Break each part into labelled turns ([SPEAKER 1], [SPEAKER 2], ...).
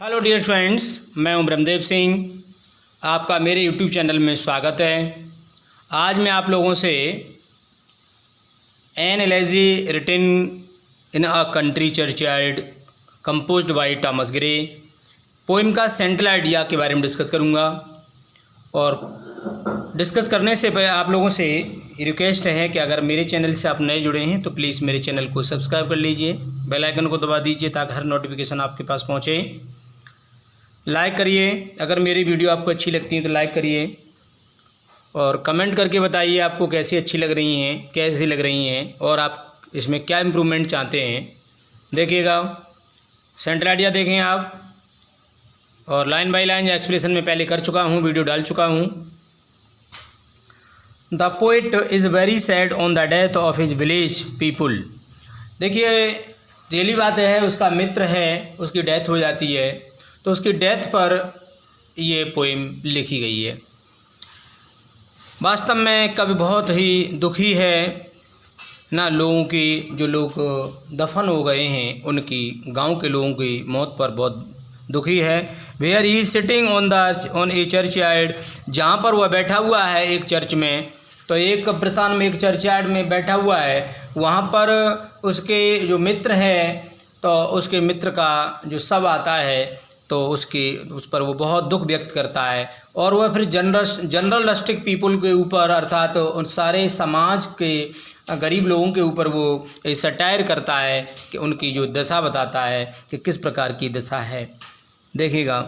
[SPEAKER 1] Hello dear friends, मैं हूं ब्रह्मदेव सिंह। आपका मेरे यूट्यूब चैनल में स्वागत है। आज मैं आप लोगों से an elegy written in a country churchyard composed by Thomas Gray poem का सेंट्रल आइडिया के बारे में डिस्कस करूंगा। और डिस्कस करने से पहले आप लोगों से रिक्वेस्ट है कि अगर मेरे चैनल से आप नए जुड़े हैं तो प्लीज़ मेरे चैनल को सब्सक्राइब कर लीजिए, बेल आइकन को दबा दीजिए ताकि हर नोटिफिकेशन आपके पास पहुँचे। लाइक करिए, अगर मेरी वीडियो आपको अच्छी लगती है तो लाइक करिए और कमेंट करके बताइए आपको कैसी अच्छी लग रही हैं, कैसी लग रही हैं और आप इसमें क्या इम्प्रूवमेंट चाहते हैं। देखिएगा, सेंट्रल आइडिया देखें आप, और लाइन बाय लाइन एक्सप्लेनेशन में पहले कर चुका हूँ, वीडियो डाल चुका हूँ। The poet is very sad on the death of his village people. देखिए, रियली बात है, उसका मित्र है, उसकी डेथ हो जाती है, तो उसकी डेथ पर ये पोइम लिखी गई है। वास्तव में कवि बहुत ही दुखी है ना, लोगों की, जो लोग दफन हो गए हैं उनकी, गांव के लोगों की मौत पर बहुत दुखी है। Where he sitting on a church yard, जहाँ पर वह बैठा हुआ है एक चर्च में, तो एक कब्रिस्तान में, एक चर्च यार्ड में बैठा हुआ है। वहाँ पर उसके जो मित्र है, तो उसके मित्र का जो शव आता है तो उस पर वो बहुत दुख व्यक्त करता है। और वह फिर जनरलिस्टिक पीपल के ऊपर, अर्थात उन सारे समाज के गरीब लोगों के ऊपर वो सटायर करता है कि उनकी जो दशा बताता है कि किस प्रकार की दशा है। देखिएगा,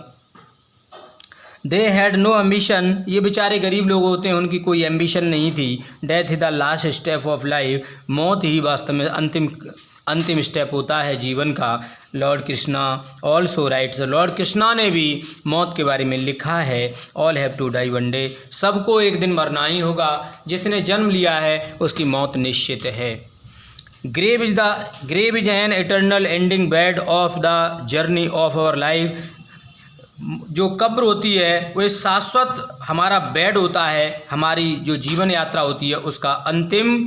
[SPEAKER 1] दे हैड नो एम्बिशन, ये बेचारे गरीब लोग होते हैं, उनकी कोई एम्बिशन नहीं थी। Death is the last step of life, मौत ही वास्तव में अंतिम स्टेप होता है जीवन का। Lord Krishna also writes, Lord Krishna ने भी मौत के बारे में लिखा है। All have to die one day, सबको एक दिन मरना ही होगा। जिसने जन्म लिया है उसकी मौत निश्चित है। Grave is an eternal ending bed of the journey of our life, जो कब्र होती है वो शाश्वत हमारा बेड होता है, हमारी जो जीवन यात्रा होती है उसका अंतिम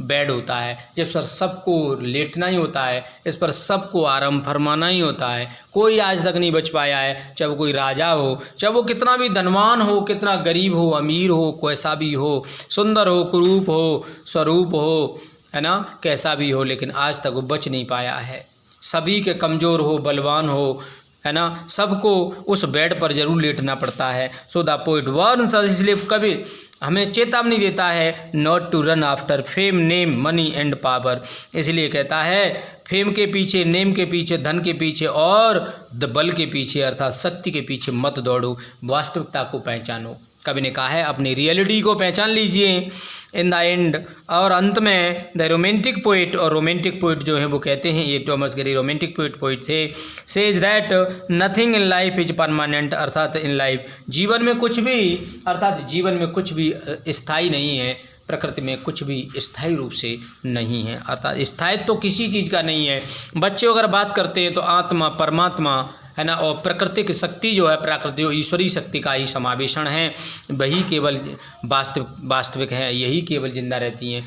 [SPEAKER 1] बेड होता है। जिस पर सबको लेटना ही होता है, इस पर सबको आराम फरमाना ही होता है। कोई आज तक नहीं बच पाया है, चाहे वो कोई राजा हो, चाहे वो कितना भी धनवान हो, कितना गरीब हो, अमीर हो, कैसा भी हो, सुंदर हो, कुरूप हो, स्वरूप हो, है ना, कैसा भी हो, लेकिन आज तक वो बच नहीं पाया है। सभी के कमज़ोर हो, बलवान हो, है ना, सबको उस बेड पर जरूर लेटना पड़ता है। So the poet warns us, इसलिए कभी हमें चेतावनी देता है, not to run after fame, name, money and power. इसलिए कहता है, फेम के पीछे, नेम के पीछे, धन के पीछे और बल के पीछे, अर्थात शक्ति के पीछे मत दौड़ो, वास्तविकता को पहचानो। कवि ने कहा है, अपनी रियलिटी को पहचान लीजिए। इन द एंड, और अंत में द रोमांटिक पोइट, और रोमांटिक पोइट जो है वो कहते हैं, ये थॉमस ग्रे रोमांटिक पोइट थे, says that nothing in life is permanent, अर्थात इन लाइफ, जीवन में कुछ भी, अर्थात जीवन में कुछ भी स्थायी नहीं है, प्रकृति में कुछ भी स्थायी रूप से नहीं है, अर्थात स्थायित्व तो किसी चीज़ का नहीं है। बच्चे अगर बात करते हैं तो आत्मा, परमात्मा, है ना, और प्राकृतिक शक्ति जो है, प्राकृतिक ईश्वरीय शक्ति का ही समावेशन है, वही केवल वास्तविक है, यही केवल जिंदा रहती हैं।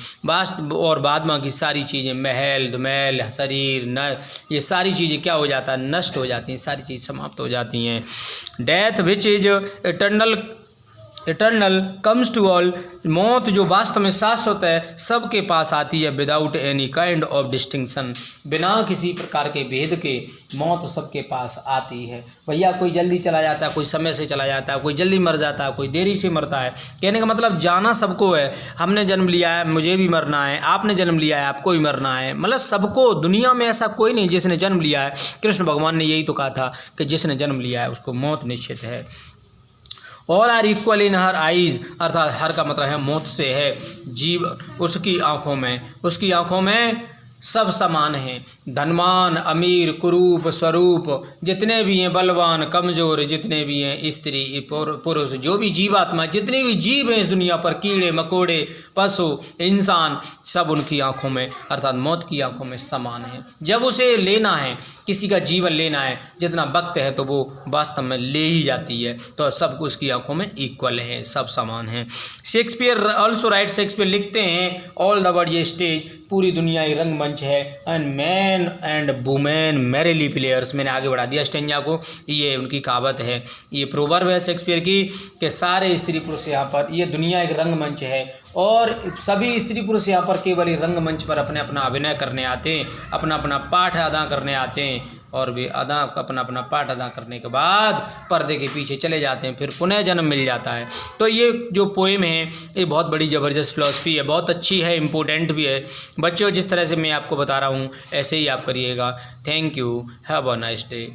[SPEAKER 1] और बाद में की सारी चीज़ें, महल धमैल, शरीर, न, ये सारी चीज़ें क्या हो जाता है, नष्ट हो जाती हैं, सारी चीज़ समाप्त हो जाती हैं। Death which is eternal comes to all, मौत जो वास्तव में शाश्वत है, सबके पास आती है। Without any kind of distinction, बिना किसी प्रकार के भेद के मौत सबके पास आती है। भैया, कोई जल्दी चला जाता है, कोई समय से चला जाता है, कोई जल्दी मर जाता है, कोई देरी से मरता है। कहने का मतलब जाना सबको है। हमने जन्म लिया है, मुझे भी मरना है, आपने जन्म लिया है, आपको भी मरना है, मतलब सबको। दुनिया में ऐसा कोई नहीं जिसने जन्म लिया है। कृष्ण भगवान ने यही तो कहा था कि जिसने जन्म लिया है उसको मौत निश्चित है। All are equal in her eyes, अर्थात हर का मतलब है मौत से है। जीव उसकी आँखों में सब समान हैं। धनवान, अमीर, कुरूप, स्वरूप, जितने भी हैं, बलवान, कमज़ोर, जितने भी हैं, स्त्री, पुरुष, जो भी जीवात्मा, जितने भी जीव हैं इस दुनिया पर, कीड़े मकोड़े, पशु, इंसान, सब उनकी आंखों में, अर्थात मौत की आंखों में समान है। जब उसे लेना है, किसी का जीवन लेना है, जितना वक्त है तो वो वास्तव में ले ही जाती है, तो सब उसकी आंखों में इक्वल है, सब समान हैं। शेक्सपियर ऑल्सो राइट, शेक्सपियर लिखते हैं, ऑल द वर्ल्ड ये स्टेज, पूरी दुनिया एक रंगमंच है and man and women merrily players. मैंने आगे बढ़ा दिया स्टेंजा को, ये उनकी कहावत है, ये प्रोवर्ब है शेक्सपियर की कि सारे स्त्री पुरुष यहाँ पर, ये दुनिया एक रंगमंच है और सभी स्त्री पुरुष यहाँ पर केवल रंगमंच पर अपने अपना अभिनय करने आते हैं, अपना अपना पाठ अदा करने आते हैं और वे अपना अपना पाठ अदा करने के बाद पर्दे के पीछे चले जाते हैं, फिर पुनः जन्म मिल जाता है। तो ये जो पोएम है ये बहुत बड़ी ज़बरदस्त फिलॉसफी है, बहुत अच्छी है, इम्पोर्टेंट भी है। बच्चों जिस तरह से मैं आपको बता रहा हूँ ऐसे ही आप करिएगा। Thank you, have a nice day.